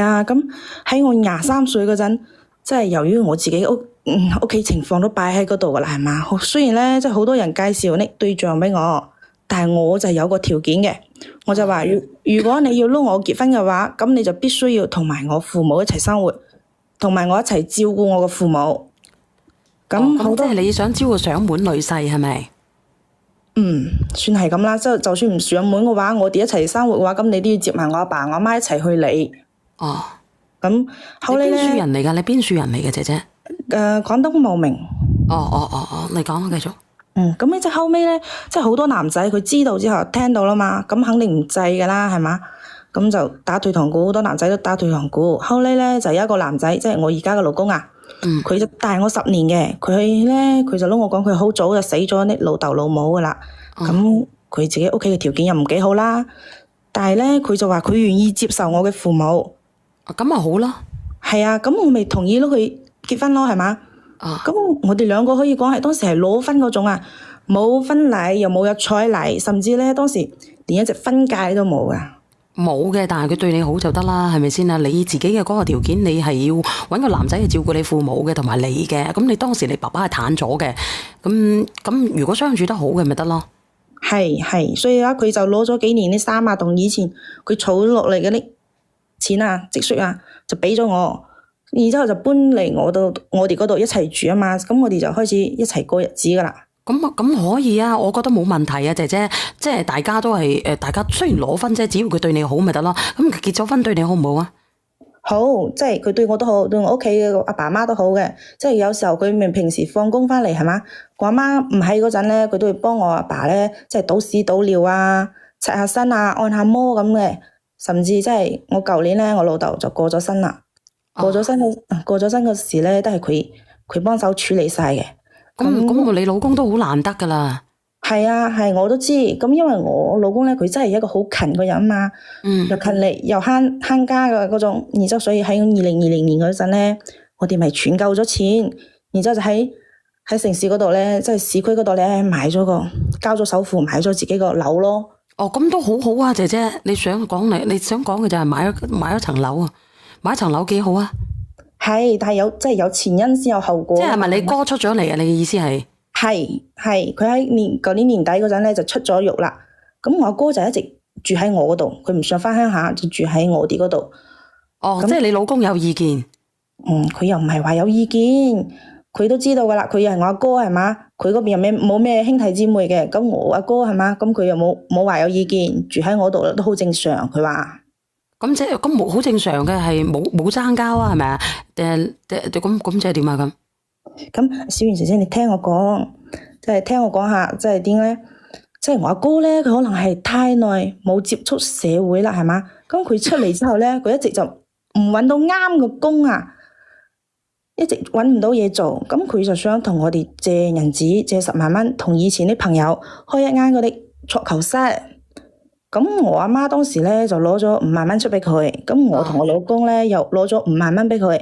啊，咁喺我23歲嗰陣，即係由於我自己屋企情況都擺喺嗰度噶啦，係嘛？雖然咧，即係好多人介紹呢對象俾我，但係我就有個條件嘅，我就話如果你要撈我結婚嘅話，咁你就必須要同埋我父母一齊生活，同埋我一齊照顧我嘅父母。咁即係你想招個上門女婿係咪？算係咁啦。就算唔上門嘅話，我哋一齊生活嘅話，咁你都要接埋我阿爸我阿媽一齊去理。咁後嚟咧，你邊處人嚟㗎？你邊處人嚟嘅姐姐？廣東茂名。你講啦，繼續。咁呢即後尾咧，即係好多男仔佢知道之後聽到啦嘛，咁肯定唔制㗎啦，係嘛？咁就打退堂鼓，好多男仔都打退堂鼓。後嚟咧就有一個男仔，即係我而家嘅老公啊。佢就大我10年嘅，佢就撈我講，佢好早就死咗啲老豆老母噶啦。咁佢自己屋企嘅條件又唔幾好啦，但係咧佢就話佢願意接受我嘅父母。咁咪好咯。係啊，咁我咪同意咯，佢結婚咯，係嘛？咁我哋兩個可以講係當時係裸婚嗰種啊，冇婚禮又冇入彩禮，甚至咧當時連一隻婚戒都冇噶。冇嘅，但係佢對你好就得啦，係咪先啊？你自己嘅嗰個條件，你係要搵個男仔去照顧你父母嘅，同埋你嘅。咁你當時你爸爸係癱咗嘅，咁如果相處得好嘅咪得咯。係，所以咧佢就攞咗幾年啲衫啊，同以前佢儲落嚟嘅啲錢啊、積蓄啊，就俾咗我，然之後就搬嚟我哋嗰度一齊住啊嘛。咁我哋就開始一齊過日子噶啦。咁可以啊，我覺得冇問題啊，姐姐，即係大家都係大家雖然攞婚啫，只要佢對你好咪得咯。咁結咗婚對你好唔好啊？好，即係佢對我都好，對我屋企嘅阿爸媽都好嘅。即係有時候佢平時放工翻嚟係嘛，我阿媽唔喺嗰陣咧，佢都會幫我阿爸咧，即係倒屎倒尿啊、擦下身啊、按下摩咁嘅。甚至即係我舊年咧，我老豆就過咗身啦。過咗身嗰時咧，都係佢幫手處理晒嘅。咁你老公都好難得噶啦。係啊，我都知。咁因為我老公咧，佢真係一個好勤嘅人啊嘛，又勤力又慳家嘅嗰種。然之後所以喺2020年嗰陣咧，我哋咪存夠咗錢，然之後就喺城市嗰度咧，即係市區嗰度咧，交咗首付買咗自己個樓咯。咁都好好啊，姐姐。你想講嘅就係買咗層樓啊，買一層樓幾好啊。係，但係即係有前因先有後果。即係咪你哥出咗嚟啊？你嘅意思係？係，佢喺舊年年底嗰陣咧就出咗獄啦。咁我阿哥就一直住喺我嗰度，佢唔想翻鄉下，就住喺我哋嗰度。即係你老公有意見？佢又唔係話有意見，佢都知道噶啦。佢又係我阿哥係嘛，佢嗰邊又冇咩兄弟姊妹嘅。咁我阿哥係嘛，咁佢又冇話有意見，住喺我度都好正常。佢話。咁即係冇好正常嘅，係冇爭交啊，係咪啊？咁即係點啊？咁小袁姐姐，你聽我講，即係聽我講下，即係點咧？即係我阿哥咧，佢可能係太耐冇接觸社會啦，係嘛？咁佢出嚟之後咧，佢一直就唔搵到啱嘅工啊，一直搵唔到嘢做。咁佢就想同我哋借銀紙，借10萬蚊，同以前啲朋友開一間嗰啲桌球室。咁我阿媽當時咧就攞咗5萬蚊出俾佢，咁我同我老公咧又攞咗5萬蚊俾佢。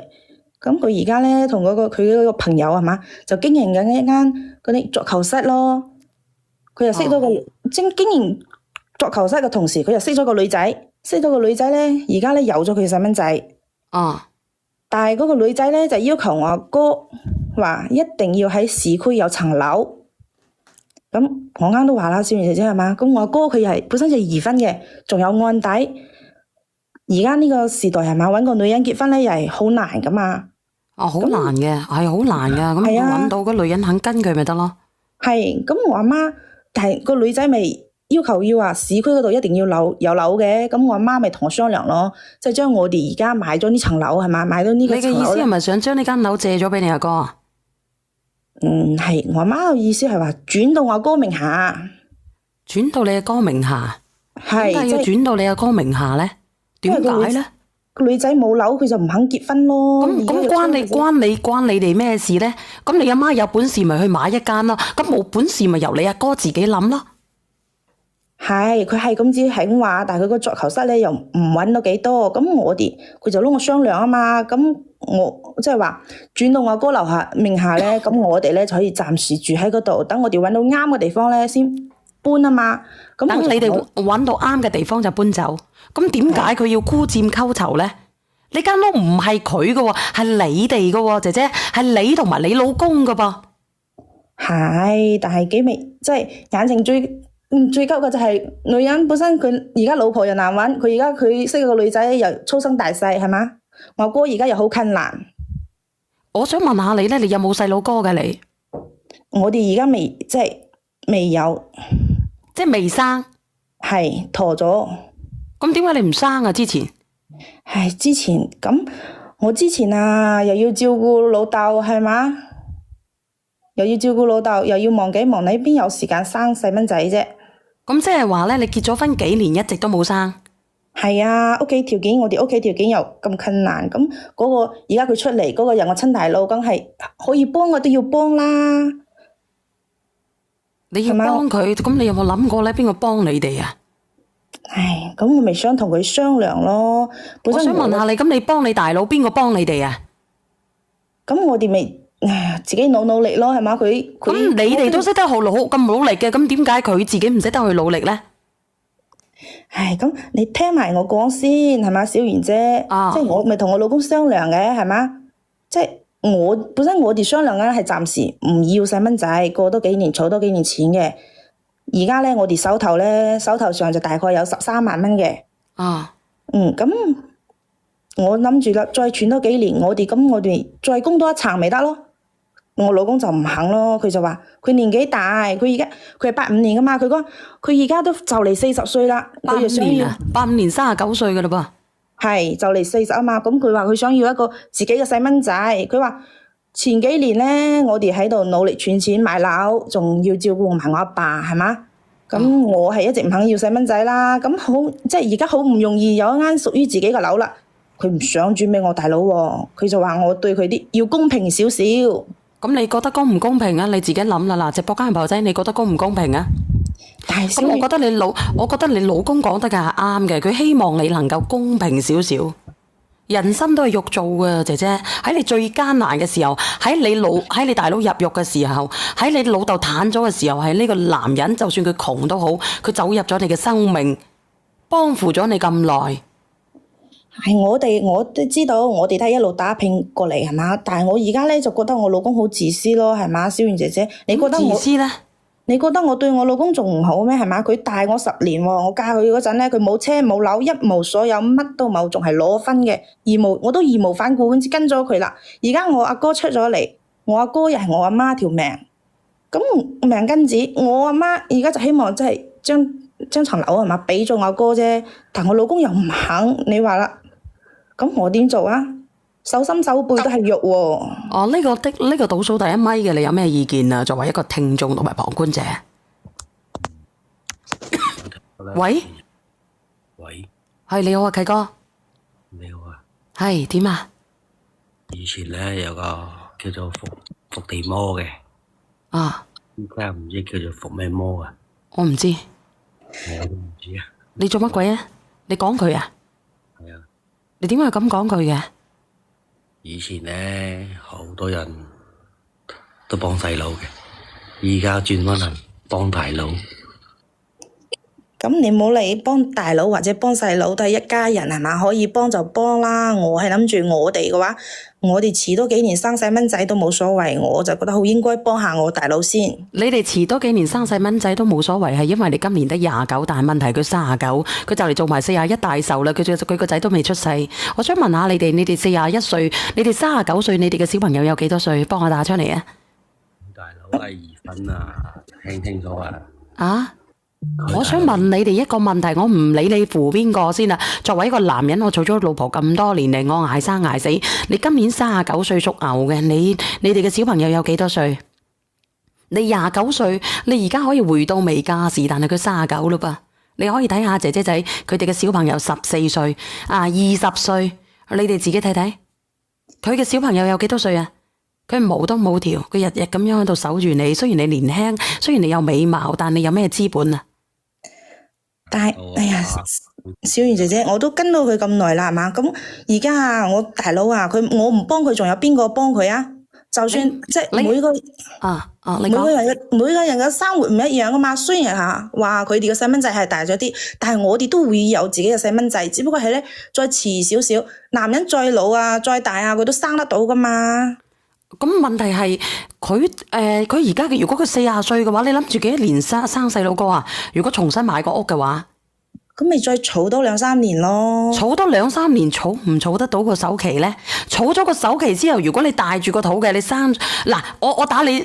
咁佢而家咧同佢嗰個朋友係嘛，就經營緊一間嗰啲桌球室咯。佢又識到經營桌球室嘅同時，佢又識咗個女仔。識到個女仔咧，而家咧有咗佢細蚊仔。但係嗰個女仔咧就要求我阿哥話一定要喺市區有層樓。咁我啱都話啦，小袁姐姐係嘛？咁我阿哥佢係本身就二婚嘅，仲有案底。而家呢個時代係嘛，搵個女人結婚咧又係好難噶嘛。好難嘅，係好難噶。咁搵到個女人肯跟佢咪得咯。係，咁我阿媽，但係個女仔咪要求要話市區嗰度一定要有樓嘅。咁我阿媽咪同我商量咯，即係將我哋而家買咗呢層樓係嘛，買咗呢個層樓。你嘅意思係咪想將呢間樓借咗俾你阿哥啊？係，我阿媽嘅意思係話轉到我阿哥名下。轉到你阿哥名下？係。點解要轉到你阿哥名下咧？點解咧？個女仔冇樓，佢就唔肯結婚咯。咁關你哋咩事咧？咁你阿媽有本事咪去買一間咯？咁冇本事咪由你阿哥自己諗咯。係，佢係咁只係咁話，但係佢個桌球室咧又唔搵到幾多。咁佢就攞我商量啊嘛。咁我即係話轉到我阿哥樓下名下咧，咁我哋咧就可以暫時住喺嗰度，等我哋搵到啱嘅地方咧先搬啊嘛。咁等你哋搵到啱嘅地方就搬走。咁點解佢要孤佔溝籌咧？你間屋唔係佢噶喎，係你哋噶喎，姐姐係你同埋你老公噶噃。係，但係幾味，即係眼前最急嘅就係女人本身，佢而家老婆又難揾，佢而家佢識個女仔又粗生大細，係嘛？我哥而家又好困難。我想問下你咧，你有冇細佬哥嘅你？我哋而家未即係未有，即係未生。係陀咗。咁點解你唔生啊？之前？唉，之前咁，我之前啊又要照顧老豆，係嘛？又要照顧老豆，又要忙幾忙，你邊有時間生細蚊仔啫？咁即係話咧，你結咗婚幾年一直都冇生？係啊，我哋屋企條件又咁困難，咁嗰個而家佢出嚟嗰個人我親大佬，梗係可以幫我都要幫啦。你要幫佢，咁你有冇諗過咧？邊個幫你哋啊？唉，咁我咪想同佢商量咯。我想問下你，咁你幫你大佬，邊個幫你哋啊？咁我哋咪自己努力咯，係嘛？咁你哋都識得好咁努力嘅，咁點解佢自己唔識得去努力咧？唉，咁你聽埋我講先，係嘛，小圓姐，即係我咪同我老公商量嘅，係嘛？即係本身我哋商量咧係暫時唔要細蚊仔，過多幾年儲多幾年錢嘅。而家咧我哋手頭上就大概有13萬蚊嘅。咁我諗住啦，再存多幾年，我哋再供多一層咪得咯。我老公就唔肯咯，佢就話佢年紀大，佢係85年噶嘛，佢講佢而家都就嚟40歲啦，佢就想要85年39歲噶啦噃，係就嚟40啊嘛，咁佢話佢想要一個自己嘅細蚊仔，佢話前幾年咧我哋喺度努力存錢買樓，仲要照顧埋我阿爸，係嘛？咁我係一直唔肯要細蚊仔啦，咁好即係而家好唔容易有一間屬於自己嘅樓啦，佢唔想轉俾我大佬喎，佢就話我對佢啲要公平少少。咁你覺得公唔公平啊？你自己諗啦，嗱，直播間朋友仔，你覺得公唔公平啊？咁我覺得你老公講得嘅係啱嘅，佢希望你能夠公平少少。人生都係肉做嘅，姐姐喺你最艱難嘅時候，喺你大佬入獄嘅時候，喺你老豆癱咗嘅時候，係呢個男人，就算佢窮都好，佢走入咗你嘅生命，幫扶咗你咁耐。係我都知道，我哋都係一路打拼過嚟，係嘛？但係我而家咧就覺得我老公好自私咯，係嘛？小圓姐姐，你覺得我自私咧？你覺得我對我老公仲唔好咩？係嘛？佢大我10年喎，我嫁佢嗰陣咧，佢冇車冇樓，一無所有，乜都冇，仲係攞分嘅，我都義無反顧咁跟咗佢啦。而家我阿哥出咗嚟，我阿哥又係我阿媽條命，咁命根子，我阿媽而家就希望即係將層樓係嘛俾咗我阿哥啫，但我老公又唔肯，你話啦，咁我點做啊？手心手背都係肉喎。呢個倒數第一咪嘅，你有咩意見啊？作為一個聽眾同埋旁觀者。喂，係你好啊，契哥。你好啊。係點啊？以前咧有個叫做伏地魔嘅。啊。而家唔知叫做伏咩魔啊？我唔知。我都唔知啊。你做乜鬼啊？你講佢啊？係啊。你點解咁講佢嘅？以前咧好多人都幫細佬嘅，而家轉翻嚟幫大佬。咁你冇理幫大佬或者幫細佬都係一家人係嘛？可以幫就幫啦。我係諗住我哋嘅話，我哋遲多幾年生細蚊仔都冇所謂，我就覺得好應該幫下我大佬先。你哋遲多幾年生細蚊仔都冇所謂，係因為你今年得29，但係問題佢39，佢就嚟做埋41大壽啦。佢個仔都未出世。我想問下你哋41歲，你哋39歲，你哋嘅小朋友有幾多歲？幫我打出嚟啊！大佬係2分啊，聽清楚啊！啊！我想問你哋一個問題，我唔理你扶邊個先啦。作為一個男人，我做咗老婆咁多年嚟，我捱生捱死。你今年39歲屬牛嘅，你哋嘅小朋友有幾多歲？你29歲，你而家可以回到未嫁時，但係佢39嘞噃。你可以睇下姐姐仔佢哋嘅小朋友14歲啊，20歲，你哋自己睇睇，佢嘅小朋友有幾多歲啊？佢毛都冇條，佢日日咁樣喺度守住你。雖然你年輕，雖然你有美貌，但你有咩資本啊？但係，哎呀，小圓姐姐，我都跟到佢咁耐啦，係嘛？咁而家啊，我大佬啊，我唔幫佢，仲有邊個幫佢啊？就算即係你每個你講每個人嘅生活唔一樣啊嘛。雖然話佢哋嘅細蚊仔係大咗啲，但係我哋都會有自己嘅細蚊仔，只不過係咧再遲少少。男人再老啊，再大啊，佢都生得到噶嘛。咁問題係佢而家如果佢40歲嘅話，你諗住幾多年生細佬哥啊？如果重新買個屋嘅話，咁咪再儲多2-3年咯。儲多2-3年，儲唔儲得到個首期咧？儲咗個首期之後，如果你帶住個肚嘅，你生嗱，我打你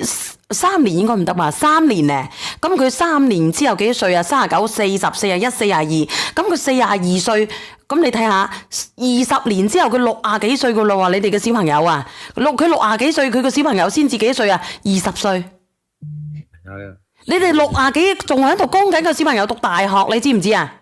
3年應該唔得嘛？3年咧，咁佢3年之後幾多歲啊？39、40、41、42，咁佢42歲，咁你睇下20年之後佢60幾歲噶啦喎，你哋嘅小朋友啊，佢60幾歲，佢個小朋友先至幾歲啊？20歲。你哋60幾仲喺度供緊個小朋友讀大學，你知唔知啊？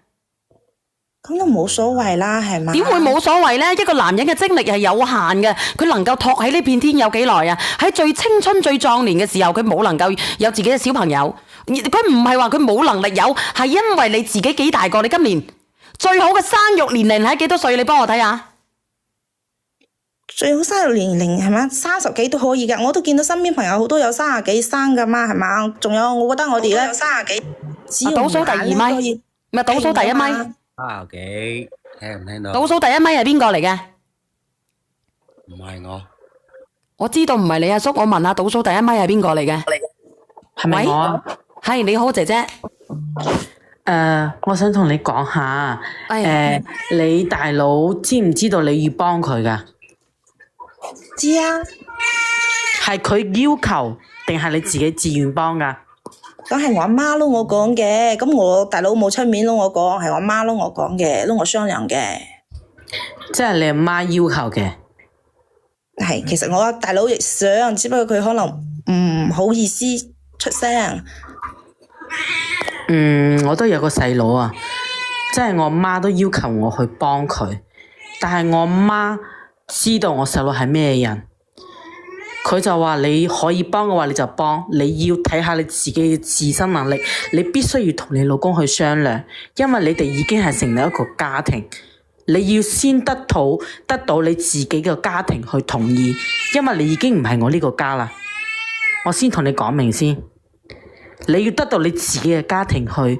咁都冇所謂啦，係嘛？點會冇所謂呢？一個男人嘅精力係有限嘅，佢能夠托起呢片天有幾耐啊？喺最青春最壯年嘅時候，佢冇能夠有自己嘅小朋友。佢唔係話佢冇能力有，係因為你自己幾大個？你今年最好嘅生育年齡係幾多歲？你幫我睇下。最好生育年齡係嘛？30幾都可以㗎，我都見到身邊朋友好多有30幾生㗎嘛，係嘛？仲有，我覺得我哋咧30幾，只要倒數第2咪，咪倒數第1咪。30幾，聽唔聽到？倒數第1咪係邊個嚟嘅？唔係我。我知道唔係你阿叔，我問下倒數第1咪係邊個嚟嘅？係咪我啊？係，你好，姐姐。我想同你講下，你大佬知唔知道你要幫佢噶？知啊。係佢要求定係你自己自願幫噶？咁係我阿媽撈我講嘅，咁我大佬冇出面撈我講，係我阿媽撈我講嘅，撈我商量嘅。即係你阿媽要求嘅。係，其實我大佬亦想，只不過佢可能唔好意思出聲。我都有個細佬啊，即係我阿媽都要求我去幫佢，但係我阿媽知道我細佬係咩人。佢就話你可以幫嘅話你就幫，你要睇下你自己嘅自身能力，你必須要同你老公去商量，因為你哋已經係成立一個家庭，你要先得到你自己嘅家庭去同意，因為你已經唔係我呢個家啦。我先同你講明先，你要得到你自己嘅家庭去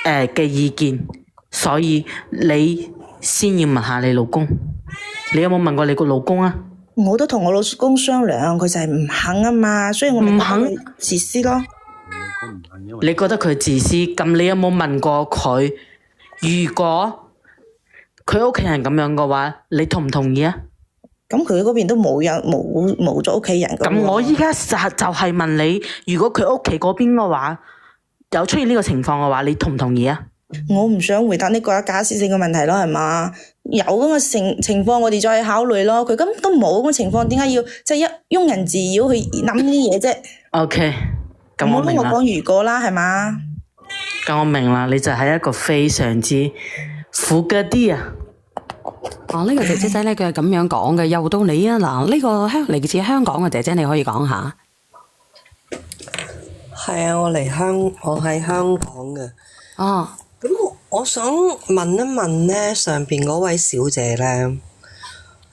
嘅意見，所以你先要問下你老公。你有冇問過你個老公啊？我都同我老公商量，佢就係唔肯啊嘛，所以我唔肯自私咯。你覺得佢自私，咁你有冇問過佢？如果佢屋企人咁樣嘅話，你同唔同意啊？咁佢嗰邊都冇咗屋企人。咁我依家就係問你，如果佢屋企嗰邊嘅話有出現呢個情況嘅話，你同唔同意啊？我唔想回答呢個假設性嘅問題咯，係嘛？有咁嘅情況，我哋再考慮咯。佢根本都冇咁嘅情況，點解要即係一庸人自擾去諗呢啲嘢啫？OK，咁我明啦。唔好同我講如果啦，係嘛？咁我明啦，你就係一個非常之苦嘅啲啊！呢個姐姐仔咧，佢係咁樣講嘅。又到你啊！嗱，呢個嚟自香港嘅姐姐，你可以講下。係啊，我喺香港嘅。哦。咁我想問一問咧，上邊嗰位小姐咧，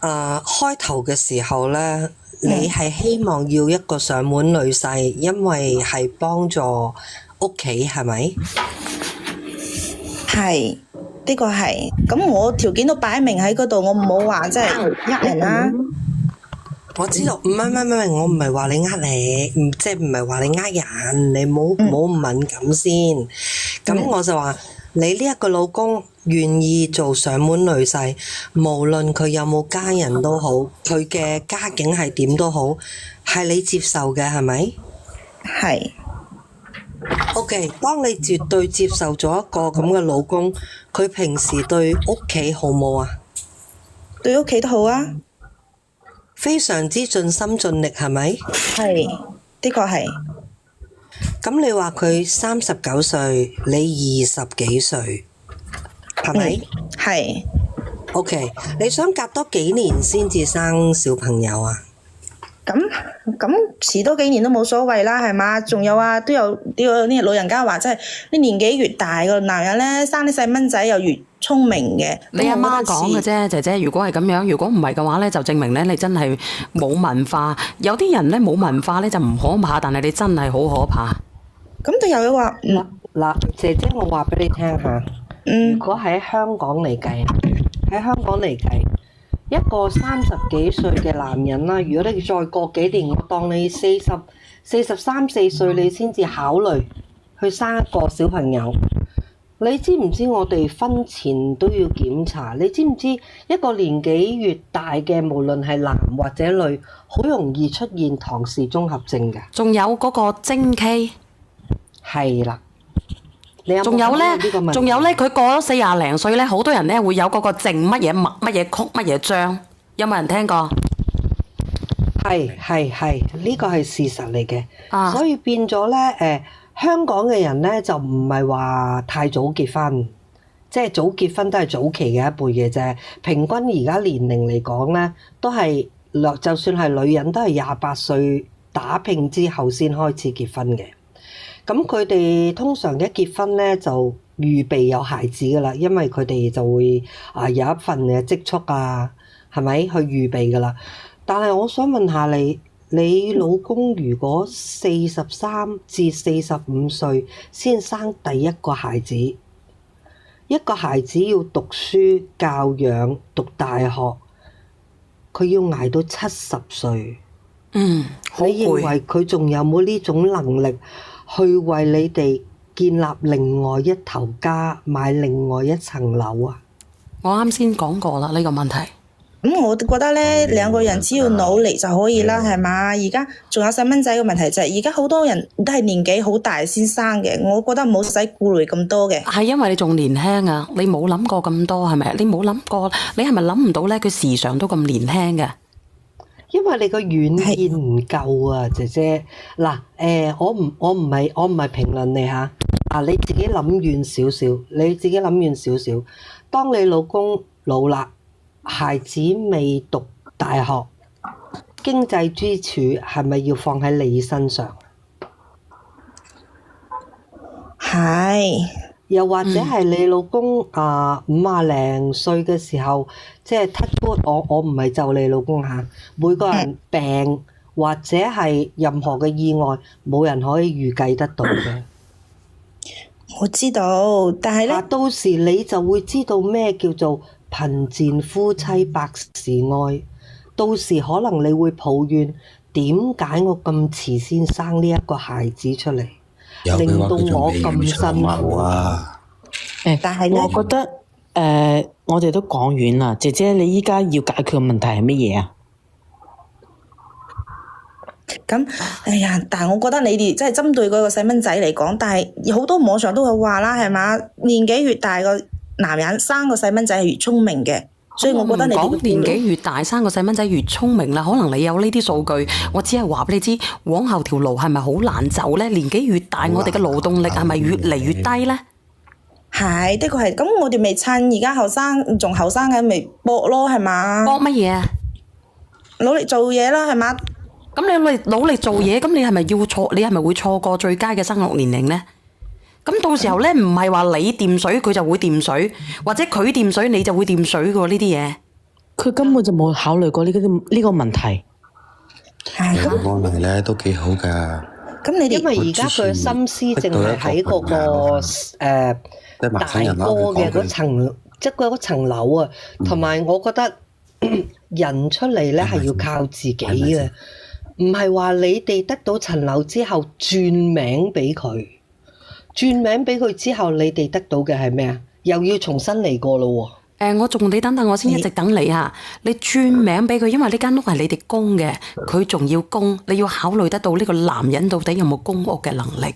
開頭嘅時候咧，你係希望要一個上門女婿，因為係幫助屋企，係咪？係，呢個係。咁我條件都擺明喺嗰度，我冇話即係呃人啦。我知道，唔係，我唔係話你呃你，即係唔係話你呃人，你冇咁敏感先。咁我就話你呢一個老公願意做上門女婿，無論佢有冇家人都好，佢嘅家境係點都好，係你接受嘅，係咪？係。OK，當你絕對接受咗一個咁嘅老公，佢平時對屋企好冇啊？對屋企都好啊。非常之盡心盡力，係咪？係，的確係。咁你話佢39歲，你20幾歲，係咪？係。OK，你想隔多幾年先至生小朋友啊？咁遲多幾年都冇所謂啦，係嘛？仲有啊，都有啲老人家話，即係啲年紀越大個男人咧，生啲細蚊仔又越聰明嘅。你阿媽講嘅啫，姐姐。如果係咁樣，如果唔係嘅話咧，就證明咧你真係冇文化。有啲人咧冇文化咧就唔可怕，但係你真係好可怕。咁都有話嗱，姐姐我話俾你聽下，如果喺香港嚟計，一個30幾歲嘅男人啦，如果你再過幾年，我當你43、4歲，你先至考慮去生一個小朋友。你知唔知我哋婚前都要檢查？你知唔知一個年紀越大嘅，無論係男或者女，好容易出現唐氏綜合症嘅。仲有嗰個精畸，係啦。你有冇仲有咧呢個問題？仲有咧，佢過咗40零歲咧，好多人咧會有嗰個靜乜嘢脈乜嘢曲乜嘢章，有冇人聽過？係，呢個係事實嚟嘅。啊所以變咗咧，香港嘅人咧就唔係話太早結婚，即係早結婚都係早期嘅一輩嘅啫。平均而家年齡嚟講咧，都係就算係女人都係28歲打拼之後先開始結婚嘅。咁佢哋通常一結婚咧就預備有孩子噶啦，因為佢哋就會有一份嘅積蓄啊，係咪去預備噶啦？但係我想問下你，你老公如果43至45歲先生第一個孩子，一個孩子要讀書教養讀大學，佢要捱到70歲，好你認攰。為佢仲有冇呢種能力去為你哋建立另外一頭家，買另外一層樓啊？我啱先講過啦，呢個問題。咁我覺得咧，兩個人只要努力就可以啦，係嘛？而家仲有細蚊仔嘅問題就係，而家好多人都係年紀好大先生嘅，我覺得唔好使顧慮咁多嘅。係因為你仲年輕啊，你冇諗過咁多係咪？你冇諗過，你係咪諗唔到咧？佢時常都咁年輕嘅。因為你個遠見唔夠啊，姐姐。嗱，我唔係評論你嚇，你自己諗遠少少，當你老公老啦，孩子未讀大學，經濟支柱係咪要放喺你身上？係。又或者係你老公50零歲嘅時候，即係 touch wood，我唔係就你老公嚇，每個人病或者係任何嘅意外，冇人可以預計得到嘅。我知道，但係咧，到時你就會知道咩叫做貧賤夫妻百事哀。到時可能你會抱怨點解我咁遲先生呢一個孩子出嚟，令到我咁辛苦啊！但係咧，我覺得我哋都講遠啦，姐姐你依家要解決嘅問題係乜嘢啊？咁，哎呀！但係我覺得你哋即係針對嗰個細蚊仔嚟講，但係好多網上都有話啦，係嘛？年紀越大個男人生個細蚊仔係越聰明嘅，所以我覺得你哋講年紀越大生個細蚊仔越聰明啦。可能你有呢啲數據，我只係話俾你知，往後條路係咪好難走咧？年紀越大，我哋嘅勞動力係咪越嚟越低咧？係，的確係。咁我哋咪趁而家後生，仲後生嘅咪搏咯，係嘛？搏乜嘢啊？努力做嘢啦，係嘛？咁你努力做嘢，咁你係咪要錯？你係咪會錯過最佳嘅生育年齡呢？咁到時候咧，唔係話你掂水佢就會掂水，或者佢掂水你就會掂水噶呢啲嘢。佢根本就冇考慮過呢個問題。係咁，安排咧都幾好噶。咁你哋因為而家佢嘅心思淨係喺嗰個大哥嘅嗰層，即係嗰層樓啊。同埋我覺得人出嚟咧係要靠自己嘅，唔係話你哋得到層樓之後轉名俾佢，轉名俾佢之後，你哋得到嘅係咩啊？又要重新嚟過咯喎。我仲你等等，我先一直等你嚇。你轉名俾佢，因為呢間屋係你哋供嘅，佢仲要供，你要考慮得到呢個男人到底有冇供屋嘅能力。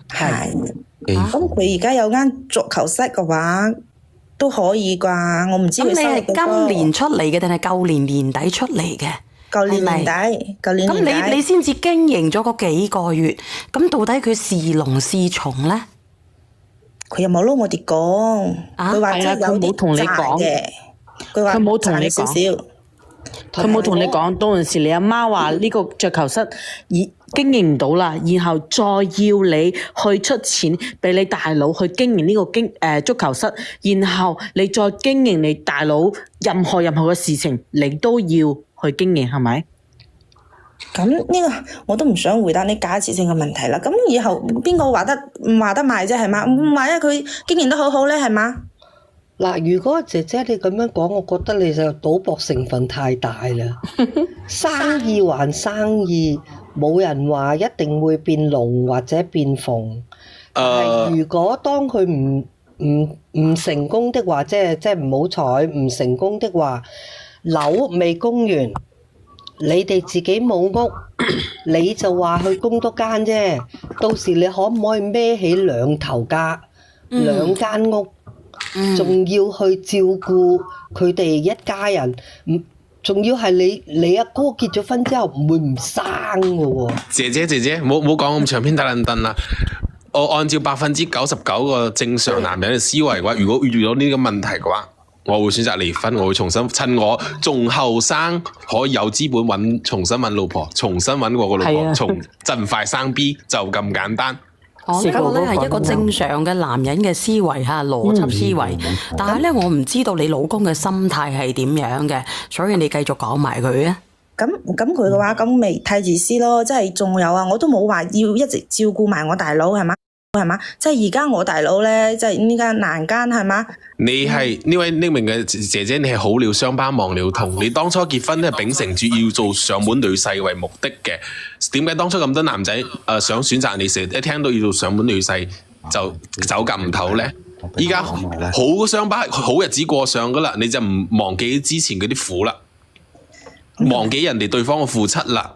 係。咁佢而家有間足球室嘅話，都可以啩？我唔知佢咁你收入係今年出嚟嘅定係舊年年底出嚟嘅？舊年年底，舊年年底。咁你先至經營咗嗰幾個月，咁到底佢是龍是蟲咧？佢又冇撈我哋講，佢話即係有啲賺嘅，佢話佢冇同你講賺少少。佢冇同你講，到陣時你阿媽話呢個桌球室經營唔到啦，然後再要你去出錢俾你大佬去經營呢個足球室，然後你再經營你大佬任何嘅事情，你都要去經營，係咪？咁呢個我都唔想回答你假設性嘅問題啦。咁以後邊個話得賣啫，係嘛？萬一佢經營得好好咧，係嘛？嗱，如果姐姐你咁樣講，我覺得你就賭博成分太大啦。生意還生意，冇人話一定會變龍或者變鳳。係如果當佢唔成功的話，即係唔好彩唔成功的話，樓未供完。你哋自己冇屋，你就話去供多間啫。到時你可唔可以孭起兩頭家、兩間屋，仲要去照顧佢哋一家人？仲要係你阿哥結咗婚之後唔會唔生嘅喎。姐姐，冇講咁長篇大論凳啦。我按照99%個正常男人嘅思維嘅話，如果遇到呢個問題嘅話，我會選擇離婚，我會重新趁我仲後生，可以有資本重新揾老婆，重新揾我個老婆，盡快生 B 就咁簡單。呢個咧係一個正常嘅男人嘅思維嚇，邏輯思維。但係咧，我唔知道你老公嘅心態係點樣嘅，所以你繼續講埋佢啊。咁佢嘅話，咁咪太自私咯。即係仲有啊，我都冇話要一直照顧埋我大佬，係嘛？即係而家我大佬咧，即係呢間難間，係嘛？你係呢位匿名嘅姐姐，你係好了傷疤忘了痛。你當初結婚咧，秉承住要做上門女婿為目的嘅。點解當初咁多男仔想選擇你，成日一聽到要做上門女婿就走夾唔唞咧？依家好傷疤，好日子過上噶啦，你就唔忘記之前嗰啲苦啦，忘記人哋對方嘅付出啦。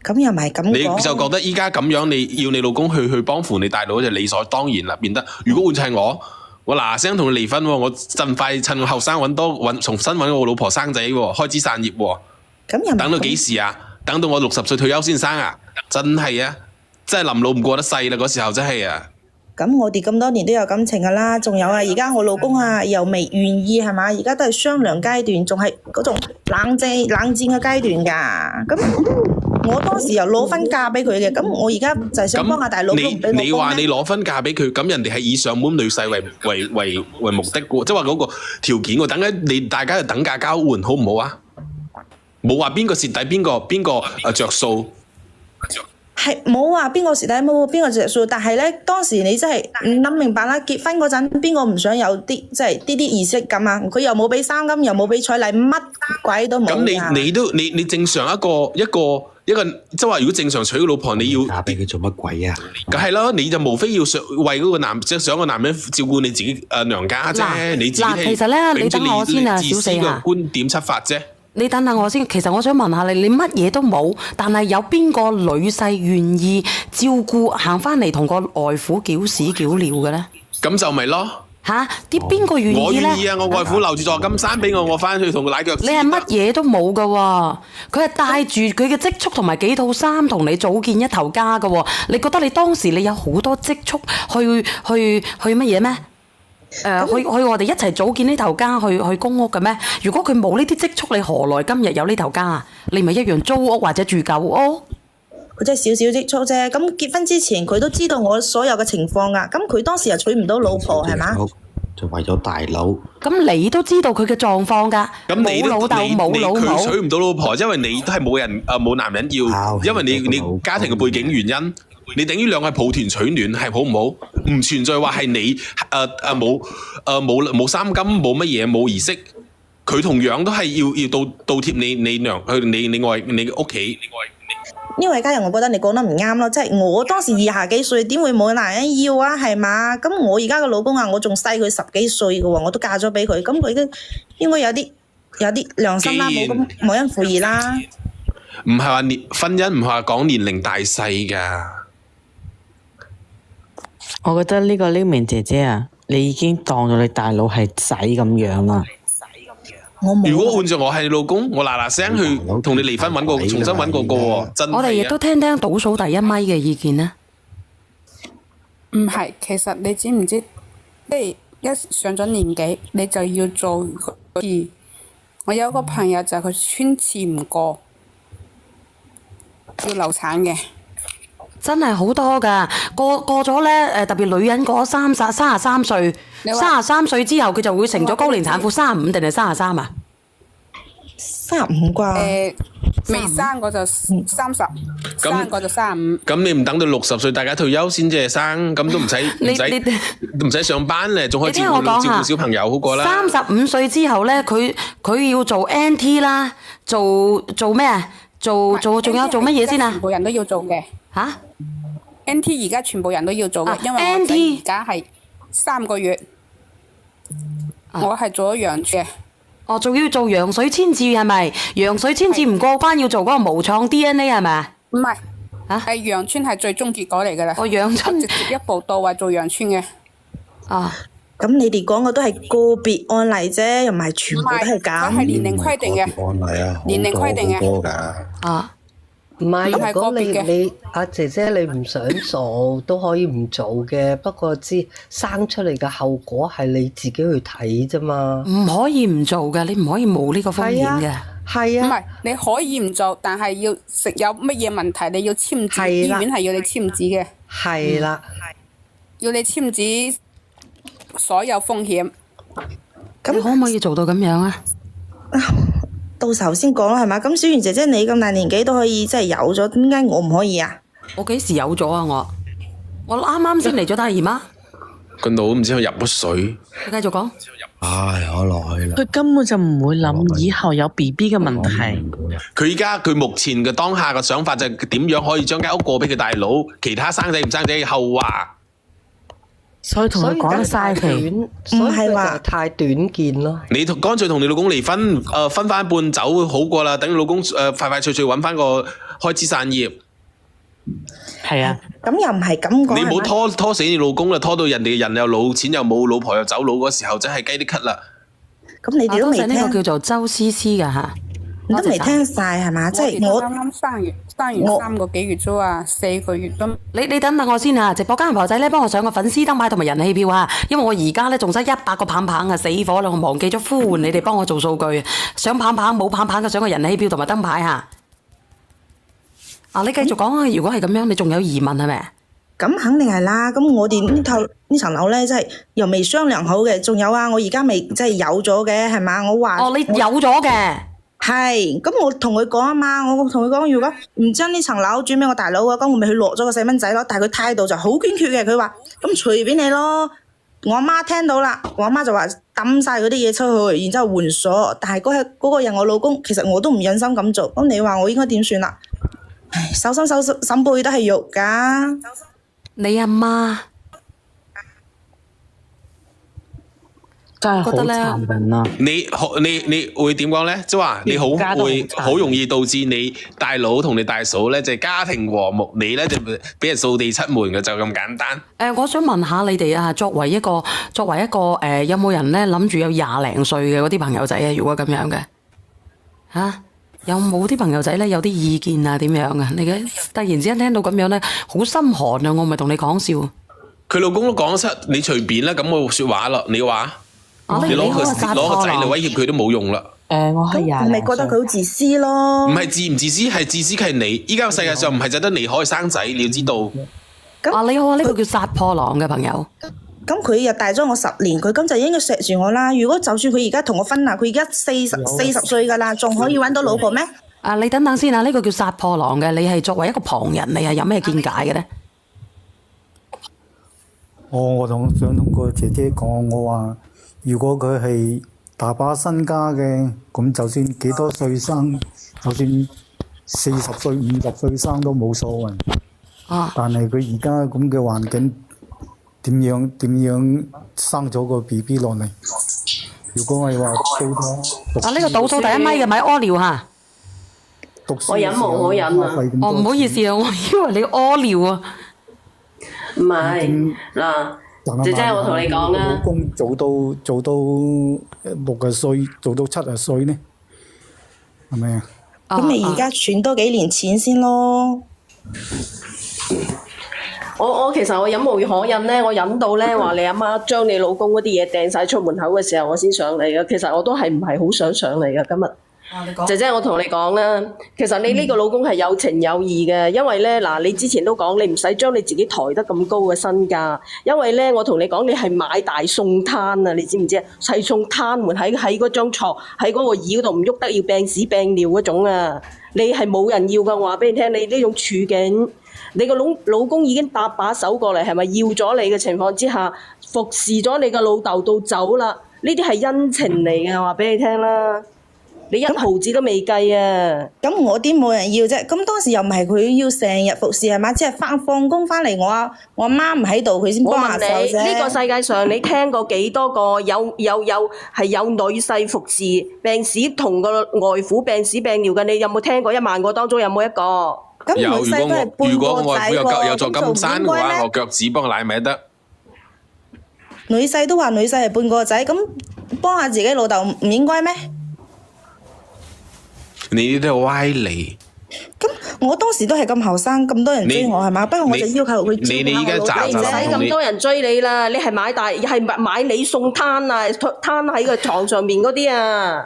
咁又唔係咁講，你就覺得依家咁樣，你要你老公去幫扶你大佬就理所當然啦，變得。如果換係我嗱聲同佢離婚，我盡快趁我後生重新揾我老婆生仔，開枝散葉。咁又等到幾時啊？等到我60歲退休先生啊？真係啊！真係臨老唔過得世啦，嗰時候真係啊！咁我哋咁多年都有感情噶啦，仲有啊，而家我老公啊又未願意，係嘛？而家都係商量階段，仲係嗰種冷戰嘅階段噶。咁我當時又攞婚嫁俾佢嘅，咁我而家就係想幫下大佬。你話你攞婚嫁俾佢，咁人哋係以上門女婿為目的嘅，即係話嗰個條件喎。等緊你大家就等價交換，好唔好啊？冇話邊個蝕底，邊個着數。係冇話邊個蝕底，冇邊個着數，但係咧當時你真係諗明白啦。結婚嗰陣邊個唔想有啲即係啲儀式感啊？佢又冇俾衫金，又冇俾彩禮，乜鬼都冇。咁你正常一個即係話，如果正常娶個老婆，你要嫁俾佢做乜鬼啊？梗係啦，你就無非要為嗰個即係想個男人照顧你自己娘家啫。你自己其實咧，你等我先啊，小四啊，觀點出發啫。你等下我先，其實我想問下你，你乜嘢都冇，但係有邊個女婿願意照顧行翻嚟同個外父攪屎攪尿嘅咧？咁就咪咯嚇！啲邊個願意咧？我願意啊！我外父留住座金山俾我翻去同佢奶腳。你係乜嘢都冇噶喎，佢係帶住佢嘅積蓄同埋幾套衫同你組建一頭家噶喎。你覺得你當時你有好多積蓄去乜嘢咩？去我哋一齊組建呢頭家去公屋嘅咩？如果佢冇呢啲積蓄，你何來今日有呢頭家啊？你咪一樣租屋或者住舊屋？佢真係少少積蓄啫。咁結婚之前佢都知道我所有嘅情況噶。咁佢當時又娶唔到老婆係嘛？就為咗大佬。咁你都知道佢嘅狀況㗎。冇老豆冇老母。佢娶唔到老婆，因為你都係冇男人要，因為你家庭嘅背景原因。你等於兩個係抱團取暖，係好唔好？唔存在話係你冇三金冇乜嘢冇儀式，佢同樣都係要倒貼你娘去你屋企。呢位家人，我覺得你講得唔啱咯，即係我當時20幾歲，點會冇男人要啊？係嘛？咁我而家嘅老公啊，我仲細佢10幾歲嘅喎，我都嫁咗俾佢，咁佢都應該有啲良心啦，冇忘恩負義啦。唔係話婚姻唔係話講年齡大細㗎。我覺得呢個匿名姐姐啊，你已經當咗你大佬係仔咁樣啦。如果換著我係你老公，我嗱聲去同你離婚，重新揾個喎。真係啊！我哋亦都聽倒數第一咪嘅意見咧。唔係，其實你知唔知？即係一上咗年紀，你就要做我有個朋友就係佢穿刺唔過，要流產嘅。真係好多㗎，過咗咧特別女人過33歲，33歲之後佢就會成咗高齡產婦，35定係33啊35啩。未生過就30，生過就35。咁你唔等到60歲大家退休先至係生，咁都唔使上班咧，仲可以照顧小朋友好過啦。35歲之後咧，佢要做 NT 啦，做咩啊？仲有做乜嘢先啊？全部人都要做嘅。嚇？NT 而家全部人都要做嘅，因為我仔而家係3個月，我係做咗羊嘅。哦，仲要做羊水簽字係咪？羊水簽字唔過關，要做嗰個無創 DNA 係咪？唔係，係羊村係最終結果嚟㗎啦。我羊村直接一步到位做羊村嘅。啊，咁你哋講嘅都係個別案例啫，又唔係全部都係咁。係年齡規定嘅。案例啊，年齡規定嘅。好多㗎。啊。唔係，咁係如果個別嘅你阿姐姐你唔想做都可以唔做嘅，不過知生出嚟嘅後果係你自己去睇啫嘛。唔可以唔做嘅，你唔可以冇呢個風險嘅。係啊，唔係你可以唔做，但係要食有乜嘢問題，你要簽字，醫院係要你簽字嘅。係啦，要你簽字所有風險。咁可唔可以做到咁樣啊？到時候先講啦，係嘛？咁小圓姐姐你咁大年紀都可以即係有咗，點解我唔可以啊？我幾時有咗啊？我啱啱先嚟咗大姨媽。個腦唔知佢入咗水。你繼續講。唉，我落去啦。佢根本就唔會諗以後有 BB 嘅問題。佢目前嘅當下嘅想法就係點樣可以將間屋過俾佢大佬，其他生仔唔生仔嘅後話。所以同佢講得嘥氣。唔係話太短見咯。你乾脆同你老公離婚，分翻一半走好過啦。等你老公快快脆脆揾翻個開枝散葉。係啊。咁又唔係咁講。你唔好拖死你老公啦，拖到人又老，錢又冇，老婆又走佬嗰時候，真係雞啲咳啦。咁你哋都未聽。呢個叫做周思思㗎嚇。你都未聽晒係嘛？即係我啱啱生完3個幾月啫啊，4個月都。你等等我先啊！直播間婆仔咧，幫我上個粉絲燈牌同埋人氣票啊！因為我而家咧仲使100個棒棒啊，死火啦！我忘記咗呼喚你哋幫我做數據，上棒棒冇棒棒嘅上個人氣票同埋燈牌嚇。你繼續講啊！如果係咁樣，你仲有疑問係咪？咁肯定係啦。咁我哋呢層樓咧，即係又未商量好嘅。仲有啊，我而家未即係有咗嘅係嘛？我話你有咗嘅。係，咁我同佢講啊嘛，我同佢講，如果唔將呢層樓轉俾我大佬嘅，咁我咪去落咗個細蚊仔咯。但係佢態度就好堅決嘅，佢話咁隨便你咯。我阿媽聽到啦，我阿媽就話抌晒嗰啲嘢出去，然之後換鎖。但係嗰個人我老公，其實我都唔忍心咁做。咁你話我應該點算啦？唉，手心手背都係肉噶。你阿媽。真係好殘忍啊！你會點講咧？即係話你好容易導致你大佬同你大嫂咧就係家庭和睦，你咧就俾人掃地出門嘅，就咁簡單。我想問下你哋啊，作為一個有冇人咧諗住有20零歲嘅嗰啲朋友仔啊？如果咁樣嘅嚇，有冇啲朋友仔咧有啲意見啊？點樣啊？你嘅突然之間聽到咁樣咧，好心寒啊！我咪同你講笑。佢老公都講出你隨便啦，咁個説話咯，你話？你攞個仔嚟威脅佢都冇用啦。我係你咪覺得佢好自私咯？唔係自唔自私，係自私係你。依家個世界上唔係就得你可以生仔，你要知道。你好啊，呢個叫殺破狼嘅朋友。咁佢又大咗我10年，佢咁就應該錫住我啦。如果就算佢而家同我分啦，佢而家40歲噶啦，仲可以揾到老婆咩？你等等先啊，呢個叫殺破狼嘅，你係作為一個旁人，你係有咩見解嘅咧？我想同個姐姐講，我話。如果佢係大把身家嘅，咁就算幾多歲生，就算40歲、50歲生都冇所謂。但係佢而家咁嘅環境，點樣生咗個 BB 落嚟？如果係話到咗，呢個倒數第1米嘅咪屙尿嚇。我忍無可忍啊！唔好意思啊，我以為你屙尿啊。唔係嗱。姐姐，我同你講啊，老公做到60歲，做到70歲呢，係咪啊？咁你而家存多幾年錢先咯。我其實我忍無可忍咧，我忍到咧話你阿媽將你老公嗰啲嘢掟晒出門口嘅時候，我先上嚟嘅。其實我都係唔係好想上嚟嘅今日。姐姐，我同你講啦，其實你呢個老公係有情有義嘅，因為咧嗱，你之前都講你唔使將你自己抬得咁高嘅身價，因為咧我同你講你係買大送攤啊，你知唔知啊？係送攤門喺嗰張牀喺嗰個椅嗰度唔喐得，要病屎病尿嗰種啊！你係冇人要㗎，我話俾你聽，你呢種處境，你個老公已經搭把手過嚟，係咪要咗你嘅情況之下，服侍咗你個老豆到走啦？呢啲係恩情嚟嘅，我話俾你聽啦。你一毫子都未計啊！咁我啲冇人要啫，咁當時又唔係佢要成日服侍係嘛？即係放工翻嚟，我阿媽唔喺度，佢先幫下手啫。呢個世界上你聽過幾多個有女婿服侍病史同個外父病屎病尿嘅？你有冇聽過10000個當中有冇一個？咁女婿都係半如果個仔喎，有座金山嘅話，我腳趾幫佢舐咪得。女婿都話女婿係半個仔，咁幫下自己老豆唔應該咩？你呢啲係歪理。咁我當時都係咁後生，咁多人追我係嘛？不過我就要求佢照你依家你唔使咁多人追你啦，你係買你送攤啊，攤喺個床上面嗰啲啊。